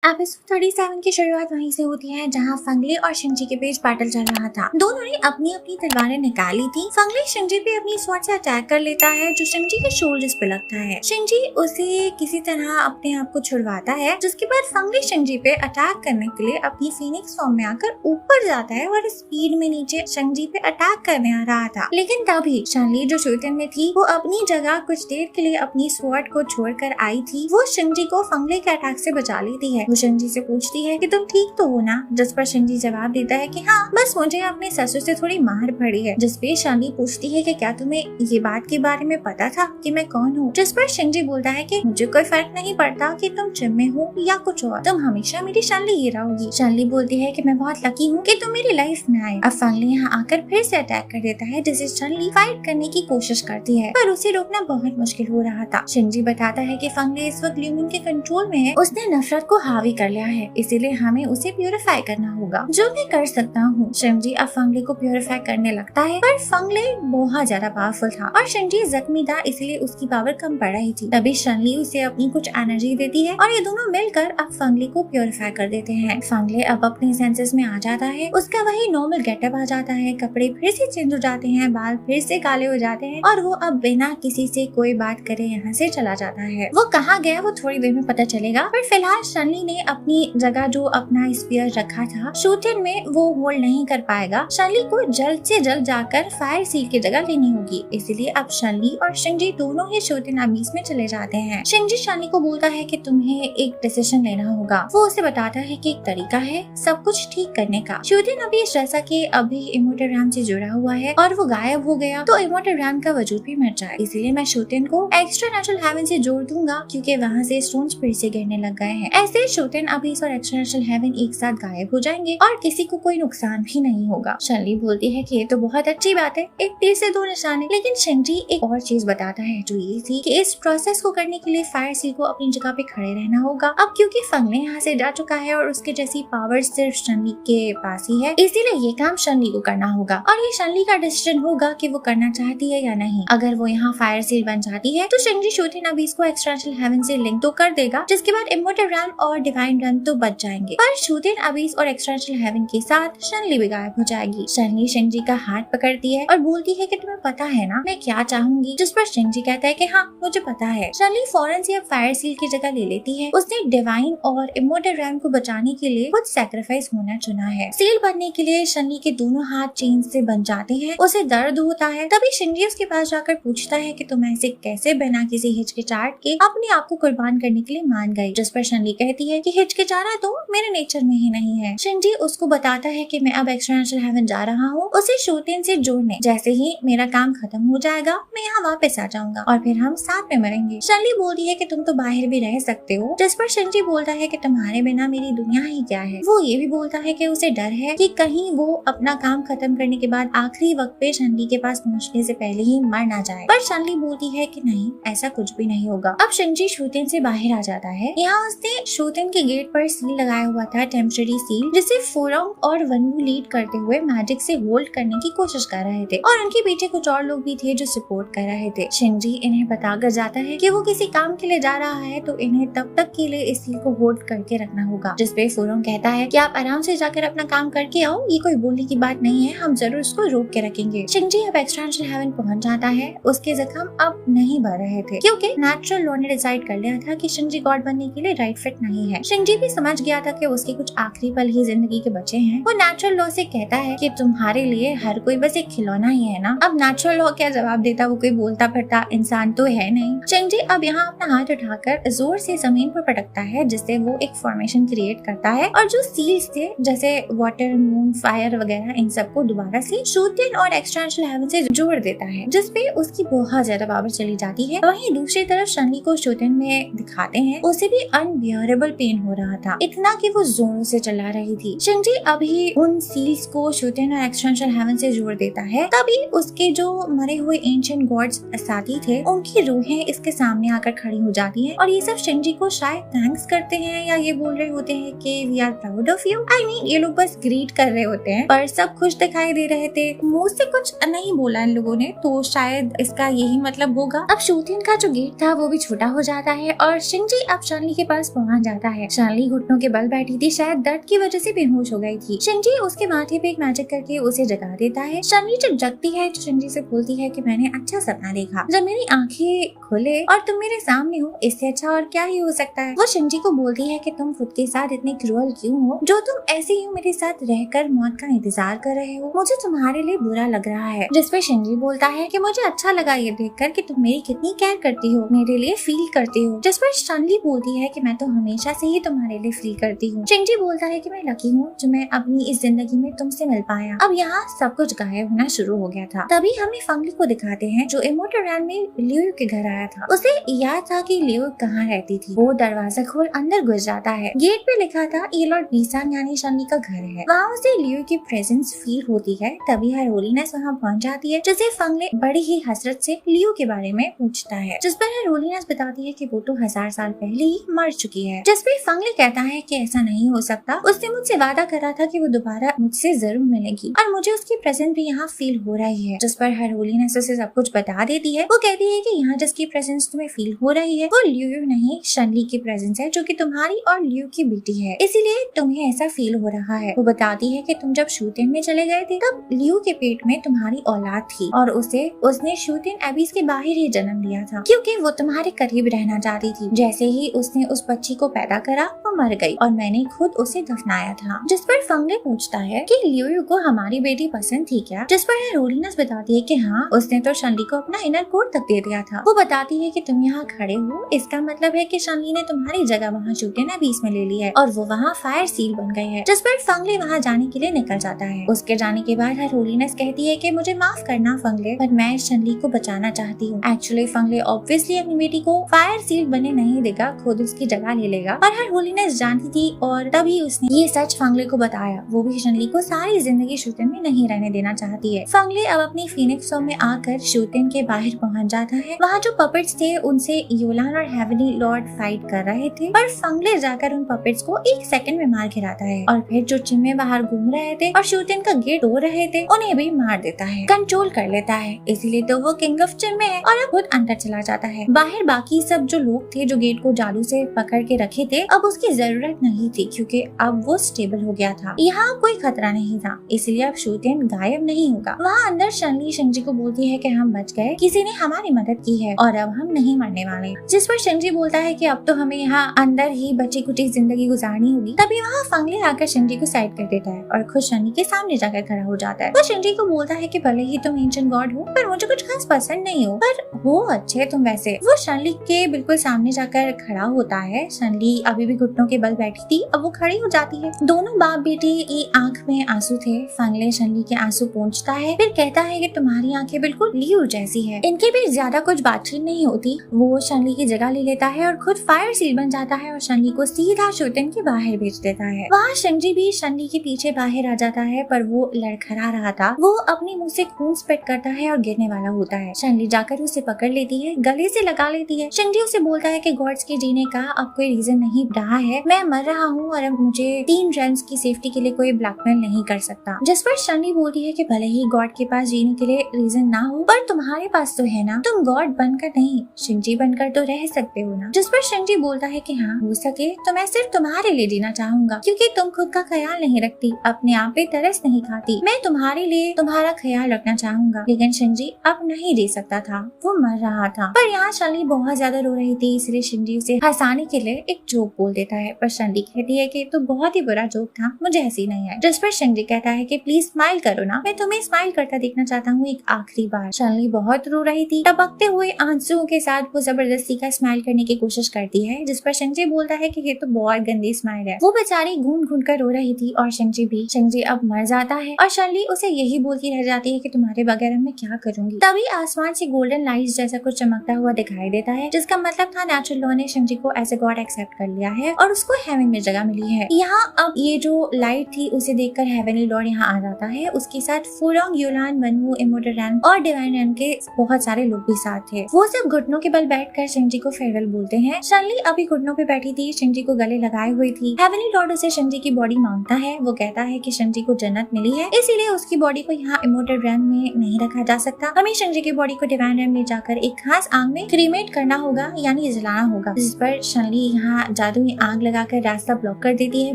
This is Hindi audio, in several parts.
एपिसोड 37 की शुरुआत वहीं से होती है जहां फंगली और शिंजी के बीच बैटल चल रहा था। दोनों ने अपनी अपनी तलवारें निकाली थी। फंगली शिंजी पे अपनी स्वॉर्ड से अटैक कर लेता है जो शिंजी के शोल्डर्स पे लगता है। शिंजी उसे किसी तरह अपने आप को छुड़वाता है, जिसके बाद फंगली शिंजी पे अटैक करने के लिए अपनी फीनिक्स फॉर्म में आकर ऊपर जाता है और स्पीड में नीचे शिंजी पे अटैक करने आ रहा था। लेकिन तभी शनली जो शूटिंग में थी वो अपनी जगह कुछ देर के लिए अपनी स्वॉर्ड को छोड़कर आई थी। वो शिंजी को फंगली के अटैक से बचा लेती है। वो शिंजी से पूछती है कि तुम ठीक तो हो ना, जिस पर शिंजी जवाब देता है कि हाँ, बस मुझे अपने ससुर से थोड़ी मार पड़ी है। जिस पे शनली पूछती है कि क्या तुम्हें ये बात के बारे में पता था कि मैं कौन हूँ, जिस पर शिंजी बोलता है कि मुझे कोई फर्क नहीं पड़ता कि तुम जिम में हो या कुछ और, तुम हमेशा मेरी शनली ही रहोगी। शनली बोलती है कि मैं बहुत लकी हूँ कि तुम मेरी लाइफ में आए। अब फंगली यहाँ आकर फिर से अटैक कर देता है, जिसे शनली फाइट करने की कोशिश करती है, पर उसे रोकना बहुत मुश्किल हो रहा था। शिंजी बताता है कि फंगली इस वक्त ल्यूमिन के कंट्रोल में है, उसने नफरत को हावी कर लिया है, इसीलिए हमें उसे प्यूरिफाई करना होगा, जो मैं कर सकता हूँ। शिंजी अब फंगली को प्यूरिफाई करने लगता है, पर फंगली बहुत ज्यादा पावरफुल था और शिंजी जख्मी था, इसलिए उसकी पावर कम पड़ रही थी। तभी शनली उसे अपनी कुछ एनर्जी देती है और ये दोनों मिलकर अब फंगली को प्यूरिफाई कर देते हैं। फंगली अब अपने सेंसेस में आ जाता है, उसका वही नॉर्मल गेटअप आ जाता है, कपड़े फिर से चेंज हो जाते हैं, बाल फिर से काले हो जाते हैं और वो अब बिना किसी से कोई बात करे यहाँ से चला जाता है। वो कहाँ गया वो थोड़ी देर में पता चलेगा, पर फिलहाल शनली ने अपनी जगह जो अपना स्पीयर रखा था शूटिंग में वो होल्ड नहीं कर पाएगा। शनली को जल्द से जल्द जाकर फायर सील की जगह लेनी होगी, इसलिए अब शनली और शिंजी दोनों ही शूटिंग अबीस में चले जाते हैं। शिंजी शनली को बोलता है कि तुम्हें एक डिसीजन लेना होगा। वो उसे बताता है कि एक तरीका है सब कुछ ठीक करने का। शूटिंग अबीस जैसा कि अभी इमोर्टल रैम से जुड़ा हुआ है और वो गायब हो गया तो इमोर्टल रैम का वजूद भी मर जाए, इसलिए मैं शूटिंग को एक्स्ट्रा नेचुरल हेवन से जोड़ दूंगा, क्योंकि वहाँ से स्टोन्स फिर से गिरने लग गए हैं। ऐसे शूटिंग अबीस और एक्स्ट्रा नेचुरल हेवन एक साथ गायब हो जाएंगे और किसी को कोई नुकसान भी नहीं होगा। शनली बोलती है कि ये तो बहुत अच्छी बात है, एक तीर से दो निशाने। लेकिन शिंजी एक और चीज बताता है जो ये थी कि इस प्रोसेस को करने के लिए फायर सील को अपनी जगह पे खड़े रहना होगा। अब क्योंकि फंगली यहाँ से जा चुका है और उसके जैसी पावर सिर्फ शनली के पास ही है, इसीलिए ये काम शनली को करना होगा और ये शनली का डिसीजन होगा कि वो करना चाहती है या नहीं। अगर वो यहाँ फायर सील बन जाती है तो शिंजी शूटिंग अबीस को एक्स्ट्रा नेचुरल हेवन से लिंक तो कर देगा, जिसके बाद इमोर्टल रैम और डिवाइन रन तो बच जाएंगे, पर शूटिंग अबीस और एक्स्ट्रा नेचुरल हेवन के साथ शनली भी गायब हो जाएगी। शनली शिंजी का हाथ पकड़ती है और बोलती है कि तुम्हें पता है ना मैं क्या चाहूंगी, जिस पर शिंजी कहता है कि हाँ मुझे पता है। शनली फौरन से अब फायर सील की जगह ले लेती है। उसने डिवाइन और इमोर्टल रैम को बचाने के लिए खुद सैक्रिफाइस होना चुना है। सील बनने के लिए शनली के दोनों हाथ चेन से बन जाते हैं, उसे दर्द होता है। तभी शिंजी उसके पास जाकर पूछता है कि तुम ऐसे कैसे बिना किसी हिचकिचाहट के अपने आप को कुर्बान करने के लिए मान गई, जिस पर शनली कहती है कि हिचकिचाना तो मेरे नेचर में ही नहीं है। शिंजी उसको बताता है कि मैं अब एक्स्ट्रा नेचुरल हेवन जा रहा हूँ उसे शूटिंग से जोड़ने, जैसे ही मेरा काम खत्म हो जाएगा मैं यहाँ वापस आ जाऊंगा और फिर हम साथ में मरेंगे। शनली बोलती है कि तुम तो बाहर भी रह सकते हो, जिस पर शिंजी बोलता है कि तुम्हारे बिना मेरी दुनिया ही क्या है। वो ये भी बोलता है कि उसे डर है कि कहीं वो अपना काम खत्म करने के बाद आखिरी वक्त पे शनली के पास पहुँचने से पहले ही मर ना जाए, पर शनली बोलती है कि नहीं ऐसा कुछ भी नहीं होगा। अब शिंजी शूटिंग से बाहर आ जाता है। यहाँ उसने शूटिंग के गेट पर सील लगाया हुआ था, टेम्पररी सील, जिसे फोरम और वनवू लीड करते हुए मैजिक से होल्ड करने की कोशिश कर रहे थे और उनके पीछे कुछ और लोग भी थे जो सपोर्ट कर रहे थे। शिंजी इन्हें बताकर जाता है कि वो किसी काम के लिए जा रहा है तो इन्हें तब तक के लिए इस सील को होल्ड करके रखना होगा, जिसपे फोरम कहता है कि आप आराम से जाकर अपना काम करके आओ, ये कोई बोलने की बात नहीं है, हम जरूर उसको रोक के रखेंगे। शिंजी अब एक्स्ट्रा नेचुरल हेवन पहुंच जाता है। उसके जख्म अब नहीं बढ़ रहे थे क्योंकि नेचुरल लॉ ने डिसाइड कर लिया था कि शिंजी गॉड बनने के लिए राइट फिट नहीं है। शिंजी भी समझ गया था कि उसके कुछ आखिरी पल ही जिंदगी के बचे हैं। वो नेचुरल लॉ से कहता है कि तुम्हारे लिए हर कोई बस एक खिलौना ही है ना। अब नेचुरल लॉ क्या जवाब देता, वो कोई बोलता फिरता इंसान तो है नहीं। शिंजी अब यहाँ अपना हाथ उठाकर जोर से जमीन पर पटकता है, जिससे वो एक फॉर्मेशन क्रिएट करता है और जो सील्स थे जैसे वाटर, मून, फायर वगैरह इन सबको दोबारा से शूटिंग और एक्स्ट्रा नेचुरल हेवन से जोड़ देता है, जिसपे उसकी बहुत ज्यादा पावर चली जाती है। वहीं दूसरी तरफ शनली को शूटिंग में दिखाते हैं उसे भी अनबियरेबल पेन हो रहा था, इतना कि वो जोरों से चिल्ला रही थी। शिंजी अभी उन सील्स को शूटिंग और एक्स्ट्रा नेचुरल हेवन से जोड़ देता है। तभी उसके जो मरे हुए एंशिएंट गॉड्स साथी थे उनकी रूहें इसके सामने आकर खड़ी हो जाती हैं और ये सब शिंजी को शायद थैंक्स करते हैं या ये बोल रहे होते हैं कि we are proud of you. I mean ये लोग बस ग्रीट कर रहे होते हैं, पर सब खुश दिखाई दे रहे थे। मुंह से कुछ नहीं बोला इन लोगों ने, तो शायद इसका यही मतलब होगा। अब शूटिंग का जो गेट था वो भी छोटा हो जाता है और शिंजी अब शनली के पास पहुंच जाता है। शनली घुटनों के बल बैठी थी, शायद दर्द की वजह से बेहोश हो गई थी। शिंजी उसके माथे पे एक मैजिक करके उसे जगा देता है। शनली जब जगती है तो शिंजी से बोलती है कि मैंने अच्छा सपना देखा, जब मेरी आंखें खुले और तुम मेरे सामने हो, इससे अच्छा और क्या ही हो सकता है। वो शिंजी को बोलती है कि तुम खुद के साथ इतनी क्रूअल क्यों हो, जो तुम ऐसे ही मेरे साथ रहकर मौत का इंतजार कर रहे हो, मुझे तुम्हारे लिए बुरा लग रहा है। जिस पे शिंजी बोलता है कि मुझे अच्छा लगा ये देखकर कि तुम मेरी कितनी केयर करती हो, मेरे लिए फील करती हो। जिस पर शनली बोलती है कि मैं तो हमेशा से ही तुम्हारे लिए फील करती हूँ। शिंजी बोलता है कि मैं लकी हूँ जो मैं अपनी इस जिंदगी में तुमसे मिल पाया। अब यहाँ सब कुछ गायब होना शुरू हो गया था। तभी हमें फंगली को दिखाते हैं जो इमोटोरैन में लियो के घर आया था। उसे याद था कि लियो कहाँ रहती थी। वो दरवाजा खोल अंदर घुस जाता है। गेट पे लिखा था ये लॉर्ड नीसान यानी शनली का घर है। वहाँ उसे लियो की प्रेजेंस फील होती है। तभी हेरोलिनस वहाँ पहुँच जाती है, जिसे फंगली बड़ी ही हसरत से लियो के बारे में पूछता है। जिस पर हेरोलिनस बताती है कि वो तो 1000 साल पहले ही मर चुकी है। जिस पर फंगली कहता है कि ऐसा नहीं हो सकता, उसने मुझसे वादा करा था कि वो दोबारा मुझसे जरूर मिलेगी और मुझे उसकी प्रेजेंस भी यहाँ फील हो रही है। जिस पर हेरोलिनस उसे सब कुछ बता देती है। वो कहती है कि यहाँ जिसकी प्रेजेंस तुम्हें फील हो रही है वो लियो नहीं शनली की प्रेजेंस है, जो कि तुम्हारी और लियो की बेटी है, इसीलिए तुम्हें ऐसा फील हो रहा है। वो बताती है कि तुम जब शूटिंग में चले गए थे तब लियो के पेट में तुम्हारी औलाद थी और उसने शूटिंग एबीज के बाहर ही जन्म लिया था, क्योंकि वो तुम्हारे करीब रहना चाहती थी। जैसे ही उसने उस बच्ची को पैदा करा वो मर गई और मैंने खुद उसे दफनाया था। जिस पर फंगले पूछता है कि लियो को हमारी बेटी पसंद थी क्या? जिस पर हेरोलिनस बताती है कि हाँ, उसने तो शनली को अपना इनर कोड तक दे दिया था। वो बताती है कि तुम यहाँ खड़े हो, इसका मतलब है कि शनली ने तुम्हारी जगह वहाँ शूटिंग एबीज में ले ली है और वो वहाँ फायर सील बन गई है। जिस पर फंगले वहाँ जाने के लिए निकल जाता है। उसके जाने के बाद हेरोलिनस कहती है कि मुझे माफ करना फंगले, पर मैं शनली को बचाना चाहती हूँ। एक्चुअली फंगले ऑब्वियसली अपनी बेटी को फायर सील बने नहीं देगा, खुद उसकी जगह ले लेगा और हेरोलिनस जानती थी और तभी उसने ये सच फंगले को बताया। वो भी शनली को सारी जिंदगी शूटिंग में नहीं रहने देना चाहती है। फंगले अब अपनी फीनिक्स फॉर्म में आकर शूटिंग के बाहर पहुंच जाता है। वहाँ जो पपेट्स थे उनसे योलान और हेवनी लॉर्ड फाइट कर रहे थे, पर फंगले जाकर उन पपेट्स को 1 सेकंड में मार गिराता है और फिर जो चिम्मे बाहर घूम रहे थे और शूटिंग का गेट तोड़ रहे थे उन्हें भी मार देता है, कंट्रोल कर लेता है। इसीलिए तो वो किंग ऑफ चिम्मे है और अब खुद अंदर चला जाता है। बाहर बाकी सब जो लोग थे जो गेट को जादू से पकड़ के रखे थे, अब उसकी जरूरत नहीं थी क्योंकि अब वो स्टेबल हो गया था। यहाँ कोई खतरा नहीं था, इसलिए अब शूटिंग गायब नहीं होगा। वहाँ अंदर शनली शिंजी को बोलती है कि हम बच गए, किसी ने हमारी मदद की है और अब हम नहीं मरने वाले। जिस पर शिंजी बोलता है कि अब तो हमें यहाँ अंदर ही बची कुटी जिंदगी गुजारनी होगी। तभी वहाँ फंगले आकर शिंजी को साइड कर देता है और खुद शनली के सामने जाकर खड़ा हो जाता है। वो शिंजी को बोलता है कि भले ही तुम एंशिएंट गॉड हो, पर मुझे कुछ खास पसंद नहीं हो, पर हो अच्छे तुम वैसे। वो शनली के बिल्कुल सामने जाकर खड़ा होता है। शनली अभी भी घुटनों के बल बैठी थी, अब वो खड़ी हो जाती है। दोनों बाप बेटी की आंख में आंसू थे। फंगले शनली के आंसू पोंछता है, फिर कहता है कि तुम्हारी आंखें बिल्कुल लियो जैसी है। इनके बीच ज्यादा कुछ बातचीत नहीं होती। वो शनली की जगह ले लेता है और खुद फायर सील बन जाता है और शनली को सीधा शूटिंग के बाहर भेज देता है। वहाँ शिंजी भी शनली के पीछे बाहर आ जाता है, पर वो लड़खड़ा रहा था। वो अपने मुंह से खून स्पिट करता है और गिरने वाला होता है। शनली जाकर उसे पकड़ लेती है, गले से लगा लेती है। शिंजी उसे बोलता है कि गॉड्स के जीने का अब कोई रीजन नहीं रहा है, मैं मर रहा हूँ और अब मुझे 3 रेल्म्स की सेफ्टी के लिए कोई ब्लैकमेल नहीं कर सकता। जिस पर शनली बोलती है कि भले ही गॉड के पास जीने के लिए रीजन ना हो, पर तुम्हारे पास तो है ना, तुम गॉड बनकर नहीं शिंजी बनकर तो रह सकते हो ना। जिस पर शिंजी बोलता है कि हाँ, हो सके तो मैं सिर्फ तुम्हारे लिए जीना चाहूंगा, क्योंकि तुम खुद का ख्याल नहीं रखती, अपने आप पे तरस नहीं खाती। मैं तुम्हारे लिए तुम्हारा ख्याल रखना चाहूंगा। लेकिन शिंजी अब नहीं जी सकता था, वो मर रहा था। पर यहाँ शनली बहुत ज्यादा रो रही थी, इसलिए शिंजी उसे हंसाने के लिए एक जोक बोल देता है, पर शनली कहती है कि तो बहुत ही बुरा जोक था, मुझे हंसी नहीं आई। जिस पर शिंजी कहता है कि प्लीज स्माइल करो ना, मैं तुम्हें स्माइल करता देखना चाहता हूँ एक आखिरी बार। शनली बहुत रो रही थी, टपकते हुए आंसुओं के साथ वो जबरदस्ती का स्माइल करने की कोशिश करती है। जिस पर शिंजी बोलता है कि ये तो बहुत गंदी स्माइल है। वो बेचारी घूम घूम कर रो रही थी और शिंजी भी। शिंजी अब मर जाता है और शनली उसे यही बोलती रह जाती है कि तुम्हारे बगैर मैं क्या करूंगी। तभी आसमान से गोल्डन लाइट्स जैसा कुछ चमकता हुआ दिखाई देता है, जिसका मतलब था नेचुरल लॉ ने शिंजी को एज ए गॉड एक्सेप्ट कर लिया है और उसको हेवन में जगह मिली है। यहाँ अब ये जो लाइट थी उसे देखकर हेवनली लॉर्ड यहाँ आ जाता है। उसके साथ फुलोंग, योलान, वनवू, इमोटोरैन और डिवाइन रैन के बहुत सारे लोग भी साथ थे। वो सब घुटनों के बल बैठकर शिंजी को फेयरवेल बोलते हैं। शनली अभी घुटनों पे बैठी थी, शिंजी को गले लगाए हुई थी। हेवनली लॉर्ड उसे शिंजी की बॉडी मांगता है। वो कहता है कि शिंजी को जन्नत मिली है, इसीलिए उसकी बॉडी को यहाँ इमोटोरैन में नहीं रखा जा सकता। हमें शिंजी की बॉडी को डिवाइन रैन में जाकर एक खास आग में क्रीमेट करना होगा, यानी जलाना होगा। जिस पर शनली यहाँ जादुई आग आग लगाकर रास्ता ब्लॉक कर देती है।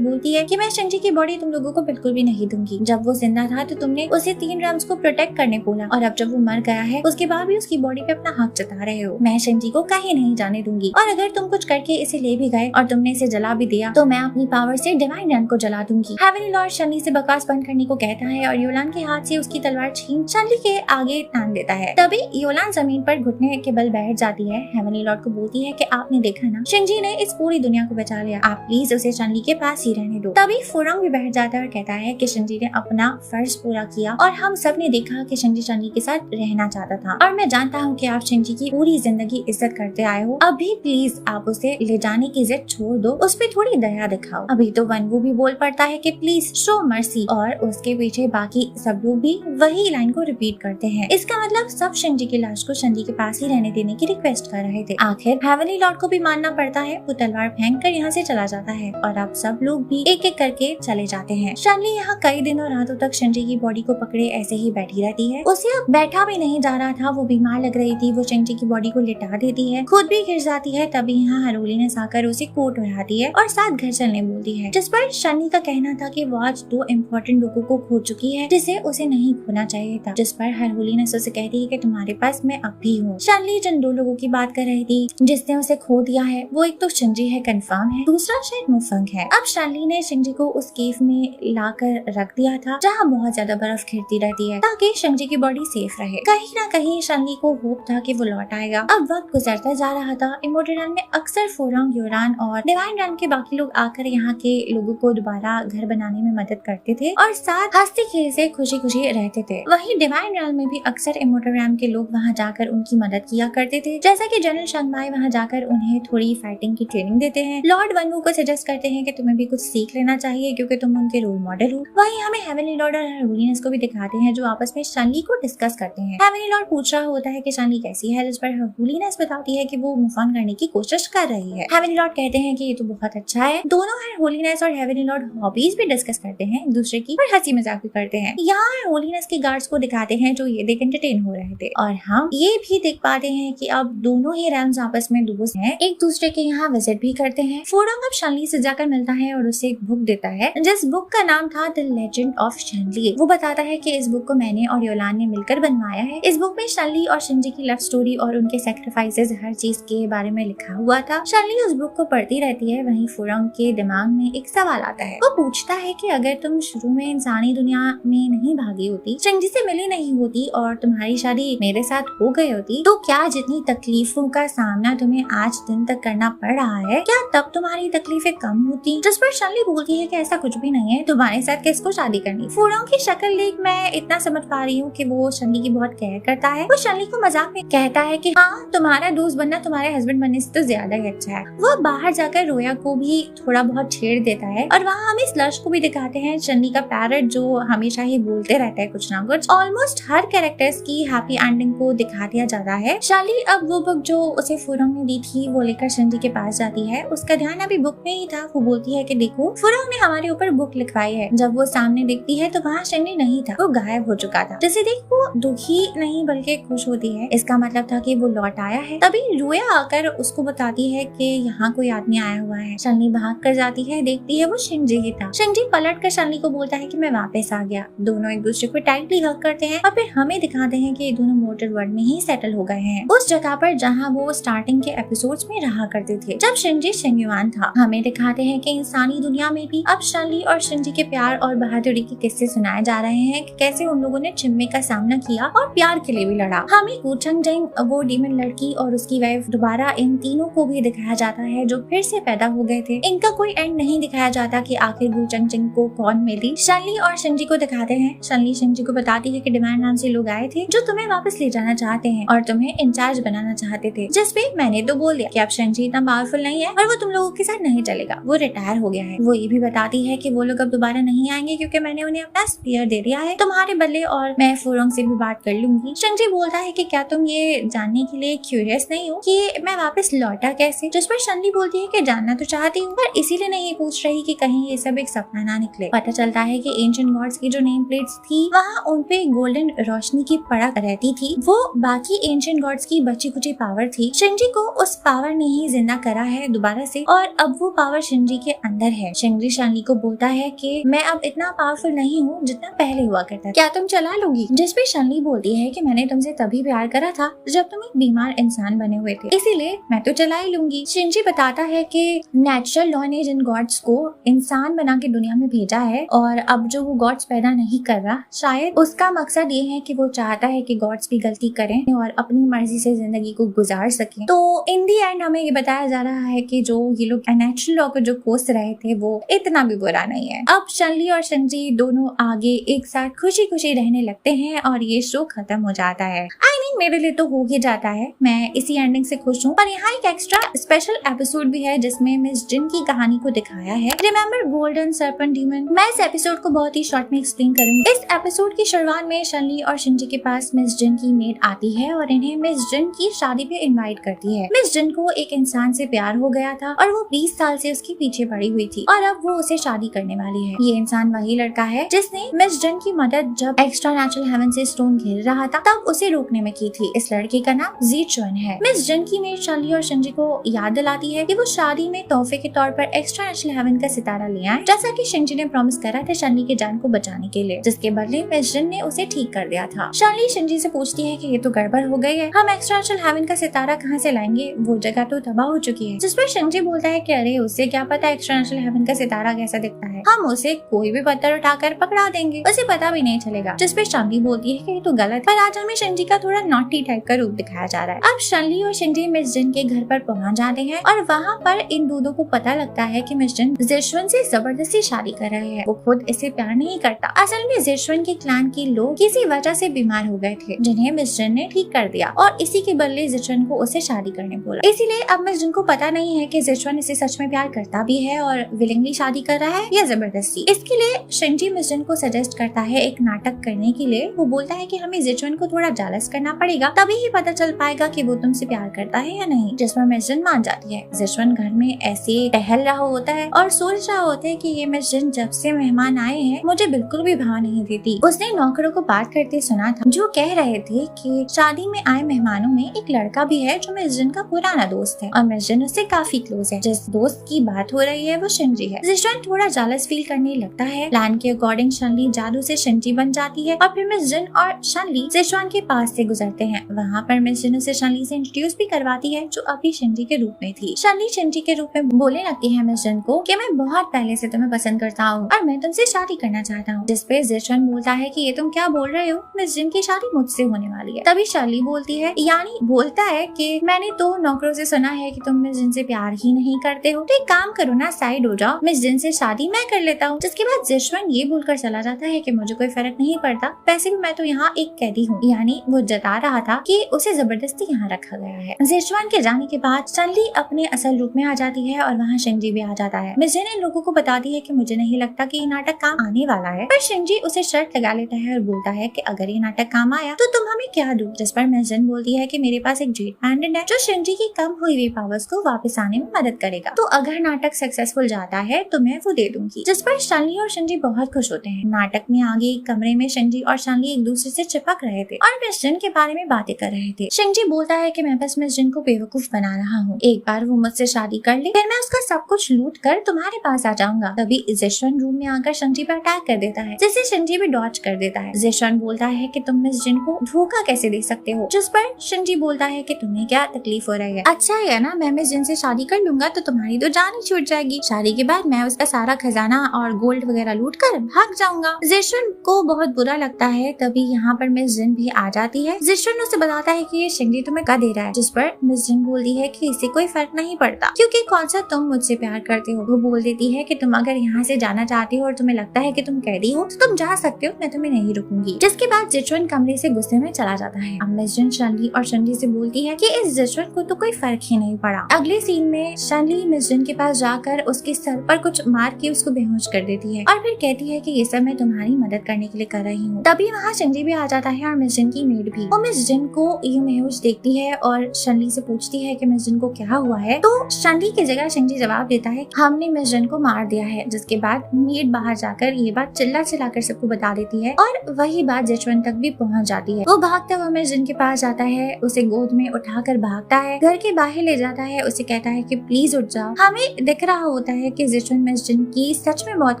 बोलती है कि मैं शिंजी की बॉडी तुम लोगों को बिल्कुल भी नहीं दूंगी। जब वो जिंदा था तो तुमने उसे 3 रैम्स को प्रोटेक्ट करने बोला, और अब जब वो मर गया है उसके बाद भी उसकी बॉडी पे अपना हक जता रहे हो। मैं शिंजी को कहीं नहीं जाने दूंगी, और अगर तुम कुछ करके इसे ले भी गए और तुमने इसे जला भी दिया तो मैं अपनी पावर से डिवाइन रन को जला दूंगी। हेवनली लॉर्ड शनली से बकवास बंद करने को कहता है और योलान के हाथ से उसकी तलवार छीन शनली के आगे तान देता है। तभी योलान जमीन पर घुटने के बल बैठ जाती है। हेवनली लॉर्ड को बोलती है कि आपने देखा ना, शिंजी ने इस पूरी दुनिया को बचा लिया, आप प्लीज उसे शनली के पास ही रहने दो। तभी फुरंग भी बैठ जाता है और कहता है कि शिंजी ने अपना फर्ज पूरा किया और हम सब ने देखा कि शिंजी शनली के साथ रहना चाहता था, और मैं जानता हूँ कि आप शिंजी की पूरी जिंदगी इज्जत करते आए हो। अभी प्लीज आप उसे ले जाने की जिद छोड़ दो, उस पर थोड़ी दया दिखाओ। अभी तो वनवू भी बोल पड़ता है कि प्लीज शो मर्सी, और उसके पीछे बाकी सब लोग भी वही लाइन को रिपीट करते हैं। इसका मतलब सब शिंजी की लाश को शनली के पास ही रहने देने की रिक्वेस्ट कर रहे थे। आखिर हेवनली लॉर्ड को भी मानना पड़ता है, वो तलवार फेंक कर यहाँ से चला जाता है और अब सब लोग भी एक एक करके चले जाते हैं। शनली यहाँ कई दिनों रातों तक शिंजी की बॉडी को पकड़े ऐसे ही बैठी रहती है। उसे अब बैठा भी नहीं जा रहा था, वो बीमार लग रही थी। वो शिंजी की बॉडी को लिटा देती है, खुद भी गिर जाती है। तभी यहाँ हेरोलिनस आकर उसे कोट उड़ाती है और साथ घर चलने बोलती है, जिस पर शनी का कहना था कि वो आज 2 इम्पोर्टेंट लोगों को खो चुकी है जिसे उसे नहीं खोना चाहिए था। जिस पर हेरोलिनस उसे कहती है कि तुम्हारे पास मैं अब भी हूँ। शनली जिन 2 लोगों की बात कर रही थी जिसने उसे खो दिया है, वो एक तो शिंजी है कंफर्म है, दूसरा शायद मुफंग है। अब शनली ने शिंजी को उस केव में लाकर रख दिया था जहाँ बहुत ज्यादा बर्फ गिरती रहती है, ताकि शिंजी की बॉडी सेफ रहे। कहीं ना कहीं शनली को होप था कि वो लौट आएगा। अब वक्त गुजरता जा रहा था। इमोर्टल रन में अक्सर फुरंग, योरान और डिवाइन रन के बाकी लोग आकर यहाँ के लोगों को दोबारा घर बनाने में मदद करते थे और साथ हंसते खेलते खुशी खुशी रहते थे। वहीं डिवाइन रन में भी अक्सर इमोर्टल रन के लोग वहाँ जाकर उनकी मदद किया करते थे, जैसा कि जनरल शंगमाई वहाँ जाकर उन्हें थोड़ी फाइटिंग की ट्रेनिंग देते हैं। लॉर्ड वनवू को सजेस्ट करते हैं कि तुम्हें भी कुछ सीख लेना चाहिए क्योंकि तुम उनके रोल मॉडल हो। वहीं हमें हेवनली लॉर्ड और हेरोलिनस को भी दिखाते हैं जो आपस में शनली को डिस्कस करते हैं। हेवनली लॉर्ड पूछ रहा होता है कि शनली कैसी है, जिस पर हेरोलिनस बताती है कि वो मूव ऑन करने की कोशिश कर रही है। हेवनली लॉर्ड कहते हैं कि ये तो बहुत अच्छा है। दोनों हेरोलिनस और हेवनली लॉर्ड हॉबीज भी डिस्कस करते हैं एक दूसरे की, और हंसी मजाक भी करते हैं। यहाँ हेरोलिनस के गार्ड्स को दिखाते हैं जो ये देख एंटरटेन हो रहे थे, और हम ये भी देख पाते हैं कि अब दोनों ही रैम्स आपस में दोस्त हैं, एक दूसरे के यहाँ विजिट भी करते हैं। फुरंग अब शनली से जाकर मिलता है और उसे एक बुक देता है जिस बुक का नाम था द लेजेंड ऑफ शनली। वो बताता है कि इस बुक को मैंने और योलान ने मिलकर बनवाया है। इस बुक में शनली और शिंजी की लव स्टोरी और उनके सैक्रिफाइसेस हर चीज के बारे में लिखा हुआ था। शनली उस बुक को पढ़ती रहती है। वहीं फुरंग के दिमाग में एक सवाल आता है। वो पूछता है कि अगर तुम शुरू में इंसानी दुनिया में नहीं भागी होती, शिंजी से मिली नहीं होती और तुम्हारी शादी मेरे साथ हो गई होती, तो क्या जितनी तकलीफों का सामना तुम्हें आज दिन तक करना पड़ रहा है, क्या तब तुम्हारी तकलीफें कम होती? जिस पर शनली बोलती है कि ऐसा कुछ भी नहीं है, तुम्हारे साथ किसको शादी करनी। फुरंग की शक्ल देख मैं इतना समझ पा रही हूँ कि वो शनली की बहुत केयर करता है। वो शनली को मजाक में कहता है कि हाँ, तुम्हारा दोस्त बनना तुम्हारे हस्बैंड बनने से तो ज्यादा ही अच्छा है। वो बाहर जाकर रोया को भी थोड़ा बहुत छेड़ देता है, और वहाँ हमें स्लश को भी दिखाते हैं, शनली का पैरट जो हमेशा ही बोलते रहता है कुछ ना कुछ। ऑलमोस्ट हर कैरेक्टर्स की हैप्पी एंडिंग को दिखा दिया जाता है। शनली अब वो बुक जो उसे फुरंग ने दी थी वो लेकर शिंजी के पास जाती है। उसका ध्यान अभी बुक में ही था। वो बोलती है कि देखो, फुरंग ने हमारे ऊपर बुक लिखवाई है। जब वो सामने देखती है तो वहाँ शिंजी नहीं था, वो गायब हो चुका था। जिसे देख वो दुखी नहीं बल्कि खुश होती है। इसका मतलब था कि वो लौट आया है। तभी रोया आकर उसको बताती है कि यहाँ कोई आदमी आया हुआ है। शनली भाग कर जाती है, देखती है वो शिंजी ही था। शिंजी पलट कर शनली को बोलता है कि मैं वापस आ गया। दोनों एक दूसरे को टाइटली हग करते हैं और फिर हमें दिखाते हैं कि ये दोनों मोटर वर्ल्ड में ही सेटल हो गए हैं, उस जगह पर जहाँ वो स्टार्टिंग के एपिसोड्स में रहा करते थे जब शिंजी शिंगयुआन था। हमें दिखाते हैं कि इंसानी दुनिया में भी अब शनली और शिंजी के प्यार और बहादुरी के किस्से सुनाए जा रहे हैं कि कैसे उन लोगों ने चिम्मे का सामना किया और प्यार के लिए भी लड़ा। हमें गुचंग जंग, वो डीमन लड़की और उसकी वाइफ, दोबारा इन तीनों को भी दिखाया जाता है जो फिर से पैदा हो गए थे। इनका कोई एंड नहीं दिखाया जाता कि आखिर गुचंग जंग को कौन मिली। शनली और शिंजी को दिखाते हैं। शनली शिंजी को बताती है कि डिवाइन नाम से लोग आए थे जो तुम्हें वापस ले जाना चाहते हैं और तुम्हें इंचार्ज बनाना चाहते थे, जिसपे मैंने तो बोल दिया कि अब शिंजी इतना पावरफुल नहीं है और वो तुम लोगों के साथ नहीं चलेगा, वो रिटायर हो गया है। वो ये भी बताती है कि वो लोग अब दोबारा नहीं आएंगे क्योंकि मैंने उन्हें अपना स्पीयर दे दिया है तुम्हारे बदले, और मैं फुरंग से भी बात कर लूंगी। शिंजी बोलता है कि क्या तुम ये जानने के लिए क्यूरियस नहीं हो कि मैं वापस लौटा कैसे, जिस पर शनली बोलती है कि जानना तो चाहती हूँ पर इसीलिए नहीं पूछ रही कि कहीं ये सब एक सपना ना निकले। पता चलता है कि एंशिएंट गॉड्स की जो नेम प्लेट्स थी वहाँ उन पे गोल्डन रोशनी की पड़क रहती थी। वो बाकी एंशिएंट गॉड्स की बची कुची पावर थी। शिंजी को उस पावर ने ही जिंदा करा है दोबारा से, और अब वो पावर शिनजी के अंदर है। शिनजी शानली को बोलता है कि मैं अब इतना पावरफुल नहीं हूँ जितना पहले हुआ करता, क्या तुम चला लोगी? जिसपे शानली बोलती है कि मैंने तुमसे तभी प्यार करा था जब तुम एक बीमार इंसान बने हुए थे, इसीलिए मैं तो चला ही लूंगी। शिनजी बताता है कि नेचुरल लॉ ने जिन गॉड्स को इंसान बना के दुनिया में भेजा है और अब जो वो गॉड्स पैदा नहीं कर रहा, शायद उसका मकसद ये है कि वो चाहता है कि गॉड्स भी गलती करें और अपनी मर्जी से जिंदगी को गुजार सकें। तो इन दी एंड हमें ये बताया जा रहा है कि जो ये लोग नेचुरल लॉ को जो कोस रहे थे वो इतना भी बुरा नहीं है। अब शानली और शिनजी दोनों आगे एक साथ खुशी खुशी रहने लगते हैं और ये शो खत्म हो जाता है। आई मीन मेरे लिए तो हो ही जाता है, मैं इसी एंडिंग से खुश हूँ। पर यहाँ एक एक्स्ट्रा स्पेशल एपिसोड भी है जिसमें मिस जिन की कहानी को दिखाया है, रिमेम्बर गोल्डन सर्पेंट डीमन। मैं इस एपिसोड को बहुत ही शॉर्ट में एक्सप्लेन करूंगी। इस एपिसोड की शुरुआत में शानली और शिनजी के पास मिस जिन की मेड आती है और इन्हें मिस जिन की शादी पे इनवाइट करती है। मिस जिन को एक इंसान से प्यार हो गया था और वो 20 साल से उसके पीछे पड़ी हुई थी और अब वो उसे शादी करने वाली है। ये इंसान वही लड़का है जिसने मिस जिन की मदद जब एक्स्ट्रा नेचुरल हेवन से स्टोन घिर रहा था तब उसे रोकने में की थी। इस लड़के का नाम जी चुन है। मिस जिन की मेड शानली और शिनजी को याद दिलाती है कि वो शादी में तोहफे के तौर पर एक्स्ट्रा नेचुरल हेवन का सितारा ले आए, जैसा कि शिनजी ने प्रॉमिस करा था शानली के जान को बचाने के लिए, जिसके बदले मिस जिन ने उसे ठीक कर दिया था। शानली शिनजी से पूछती है कि ये तो गड़बड़ हो गई है, हम एक्स्ट्रा नेचुरल हेवन का सितारा कहाँ से लाएंगे, वो जगह तो तबाह हो चुकी है। जिस पर शिनजी बोलता है कि अरे उससे क्या पता एक्स्ट्रा नेचुरल हेवन का सितारा कैसा दिखता है, हम उसे कोई भी पत्थर उठाकर पकड़ा देंगे, उसे पता भी नहीं चलेगा। जिस पर शानली बोलती है कि ये तो गलत, पर आज हमें शिनजी का थोड़ा नॉटी टाइप का रूप दिखाया जा रहा है। अब शानली और शिनजी मिस जिन के घर पर पहुंच जाते हैं और वहाँ पर इन दोनों को पता लगता है कि मिस जिन जेशवन से जबरदस्ती शादी कर रहे हैं। वो खुद इसे प्यार नहीं करता। असल में जेशवन के क्लैन के लोग किसी वजह से बीमार हो गए थे जिन्हें मिस जिन ने ठीक कर दिया और इसी के बदले जेशवन को उसे शादी करने बोला। इसीलिए अब मिस जिन को पता नहीं है कि जेशवन इसे सच में प्यार करता भी है और विलिंगली शादी कर रहा है या जबरदस्ती। इसके लिए शिनजी मिस जिन को सजेस्ट करता है एक नाटक करने के लिए। वो बोलता है कि हमें जेशवन को थोड़ा जालस करना पड़ेगा, तभी ही पता चल पाएगा कि वो तुमसे प्यार करता है या नहीं, जिसमें मिस जिन मान जाती है। जेशवन घर में ऐसे टहल रहा होता है और सोच रहा होता है कि ये मिस जिन जब से मेहमान आए हैं मुझे बिल्कुल भी भाव नहीं देती। उसने नौकरों को बात करते सुना था जो कह रहे थे कि शादी में आए मेहमानों में एक लड़का भी है जो मिस जिन का पुराना दोस्त है और मिस जिन उससे काफी क्लोज है। जिस दोस्त की बात हो रही है वो शिनजी है। जेशवन थोड़ा जालस फील करने लगता है। प्लान के अकॉर्डिंग शानली जादू से शिनजी बन जाती है और फिर मिस जिन और शानली जेशवन के पास से गुजरते हैं। वहाँ पर मिस जिन उसे शानली से इंट्रोड्यूस भी करवाती है जो अभी शिनजी के रूप में थी। शानली शिनजी के रूप में बोलने लगती है मिस जिन को कि मैं बहुत पहले से तुम्हें पसंद करता हूँ और मैं तुमसे शादी करना चाहता हूँ। जिसपे जेशवन बोलता है कि ये तुम क्या बोल रहे हो, मिस जिन की शादी मुझसे होने वाली है। तभी शानली बोलती है यानी बोलता है कि मैंने तो नौकरों से सुना है कि तुम मिस जिन से प्यार ही नहीं करते हो, तो एक काम करो ना, साइड हो जाओ, मिस जिन से शादी मैं कर लेता हूँ। जिसके बाद जेशवन ये बोलकर चला जाता है कि मुझे कोई फर्क नहीं पड़ता, वैसे भी मैं तो यहाँ एक कैदी हूँ। यानी वो जता रहा था कि उसे जबरदस्ती यहाँ रखा गया है। जेशवन के जाने के बाद शानली अपने असल रूप में आ जाती है और वहाँ शिनजी भी आ जाता है। मिस जिन इन लोगों को बताती है कि मुझे नहीं लगता कि ये नाटक काम आने वाला है, पर शिनजी उसे शर्त लगा लेता है और बोलता है कि अगर ये नाटक काम आया तो तुम हमें क्या दो। जिस पर मिस जिन बोलती है कि मेरे पास एक जेट पैंडेंट है जो शिनजी की कम हुई हुई पावर्स को वापस आने में मदद करेगा, तो अगर नाटक सक्सेसफुल जाता है तो मैं वो दे दूंगी। जिस पर शानली और शिनजी बहुत खुश होते हैं। नाटक में आगे एक कमरे में शिनजी और शानली एक दूसरे से चिपक रहे थे और मिस जिन के बारे में बातें कर रहे थे। शिनजी बोलता है कि मैं बस मिस जिन को बेवकूफ बना रहा हूँ, एक बार वो मुझसे शादी कर ले फिर मैं उसका सब कुछ लूट कर तुम्हारे पास आ जाऊंगा। तभी जेशवन रूम में आकर शिनजी पर अटैक कर देता है जिसे शिनजी भी डॉज कर देता है। जेशवन बोलता है कि तुम मिस जिन को धोखा कैसे दे सकते हो, जिस पर शिनजी बोलता है कि तुम्हें क्या तकलीफ हो रही है, अच्छा है ना, मैं मिस जिन से शादी कर लूंगा तो तुम्हारी तो जान ही छूट जाएगी, शादी के बाद मैं उसका सारा खजाना और गोल्ड वगैरह लूट कर भाग जाऊंगा। जेशवन को बहुत बुरा लगता है। तभी यहाँ पर मिस जिन भी आ जाती है। जेशवन उसे बताता है कि ये शिनजी तुम्हें क्या दे रहा है, जिस पर मिस जिन बोलती है कि इससे कोई फर्क नहीं पड़ता क्योंकि कौन सा तुम मुझसे प्यार करते हो। वो बोल देती है कि तुम अगर यहाँ से जाना चाहती हो और तुम्हें लगता है कि तुम कैदी हो तो तुम जा सकते हो, मैं तुम्हें नहीं रुकूंगी। जिसके बाद जेशवन कमरे से गुस्से में चला जाता है। अब मिस जिन शानली और शिनजी से बोलती है कि इस जेशवन को तो कोई फर्क ही नहीं पड़ा। अगले सीन में शानली मिस जिन के पास जाकर उसके सर पर कुछ मार के उसको बेहोश कर देती है और फिर कहती है कि ये सब मैं तुम्हारी मदद करने के लिए कर रही हूँ। तभी वहाँ शिनजी भी आ जाता है और मिस जिन की मेड भी। वो मिस जिन को यूमेहुज देखती है और शनली से पूछती है कि मिस जिन को क्या हुआ है। तो शनली की जगह शिंजी जवाब देता है हमने मिस जिन को मार दिया है, जिसके बाद मेड बाहर जाकर ये बात चिल्ला चिल्लाकर सबको बता देती है और वही बात जेचवन तक भी पहुंच जाती है। वो भागता हुआ मिस जिन के पास जाता है, उसे गोद में उठाकर भागता है, घर के बाहर ले जाता है, उसे कहता है कि प्लीज उठ जाओ। हमें दिख रहा होता है कि जेचवन मिस जिन की सच में बहुत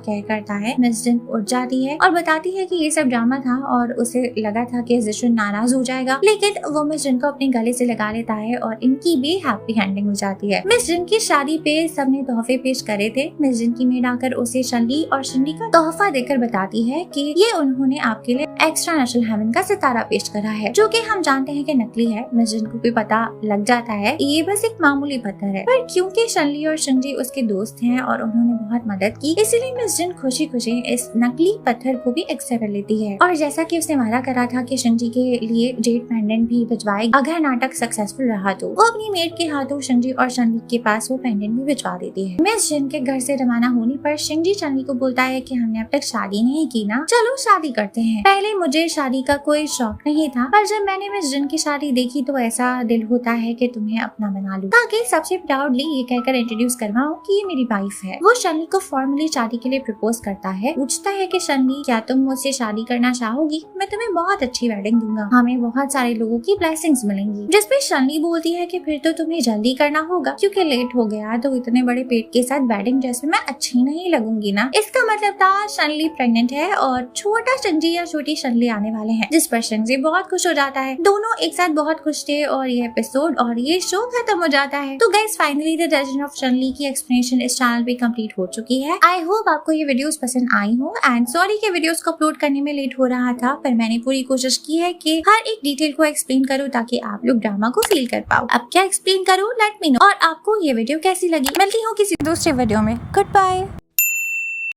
केयर करता है। मिस जिन उठ जाती है और बताती है कि ये सब ड्रामा था और उसे लगा था कि जेचवन नाराज हो जाएगा, लेकिन वो मिस जिन को अपने गले से लगा लेता है और इनकी भी हैप्पी एंडिंग हो जाती है। मिस जिन की शादी पे सबने तोहफे पेश करे थे। मिस जिन की मेड आकर उसे शनली और शिंडी का तोहफा देकर बताती है कि ये उन्होंने आपके लिए एक्स्ट्रा नेशनल हेवन का सितारा पेश करा है, जो कि हम जानते हैं कि नकली है। मिस जिन को भी पता लग जाता है ये बस एक मामूली पत्थर है, पर क्योंकि शनली और शिंडी उसके दोस्त हैं और उन्होंने बहुत मदद की, इसीलिए मिस जिन खुशी खुशी इस नकली पत्थर को भी एक्सेप्ट कर लेती है। और जैसा कि उसने वादा करा था कि शिंजी के लिए जेड पेंडेंट भी भिजवाएगी अगर नाटक सक्सेसफुल रहा, तो वो अपनी मेड के हाथों शिंजी और शनली के पास वो पेंडेंट भी भिजवा देती है। मिस जिन के घर से रवाना होने पर शिंजी शनली को बोलता है कि हमने अब तक शादी नहीं की ना, चलो शादी करते हैं। पहले मुझे शादी का कोई शौक नहीं था, पर जब मैंने मिस जिन की शादी देखी तो ऐसा दिल होता है कि तुम्हें अपना बना लूं, ताकि सबसे प्राउडली ये कहकर इंट्रोड्यूस करवाऊं कि ये मेरी वाइफ है। वो शनली को फॉर्मली शादी के लिए प्रपोज करता है, पूछता है कि शनली क्या तुम मुझसे शादी करना चाहोगी? मैं तुम्हें बहुत अच्छी वेडिंग दूंगा, हमें बहुत सारे लोगों की ब्लेसिंग्स मिलेंगी। जिसपे शनली बोलती है कि फिर तो तुम्हें जल्दी करना होगा, क्योंकि लेट हो गया तो इतने बड़े पेट के साथ वेडिंग ड्रेस में मैं अच्छी नहीं लगूंगी ना। इसका मतलब था शनली प्रेग्नेंट है और छोटा शिंजी या छोटी शनली आने वाले हैं, जिस पर शिंजी बहुत खुश हो जाता है। दोनों एक साथ बहुत खुश थे और ये एपिसोड और ये शो खत्म हो जाता है। तो guys finally the legend of शनली की एक्सप्लेनेशन इस चैनल पे कंप्लीट हो चुकी है। आई होप आपको ये वीडियोस पसंद आई हो एंड सॉरी के वीडियोस को अपलोड करने में लेट हो रहा था, पर मैंने पूरी कोशिश की है कि हर एक डिटेल को एक्सप्लेन करूँ ताकि आप लोग ड्रामा को फील कर पाओ। अब क्या एक्सप्लेन करूँ लेट मी नो। और आपको ये वीडियो कैसी लगी? मिलती हूँ किसी दूसरे वीडियो में। Good bye.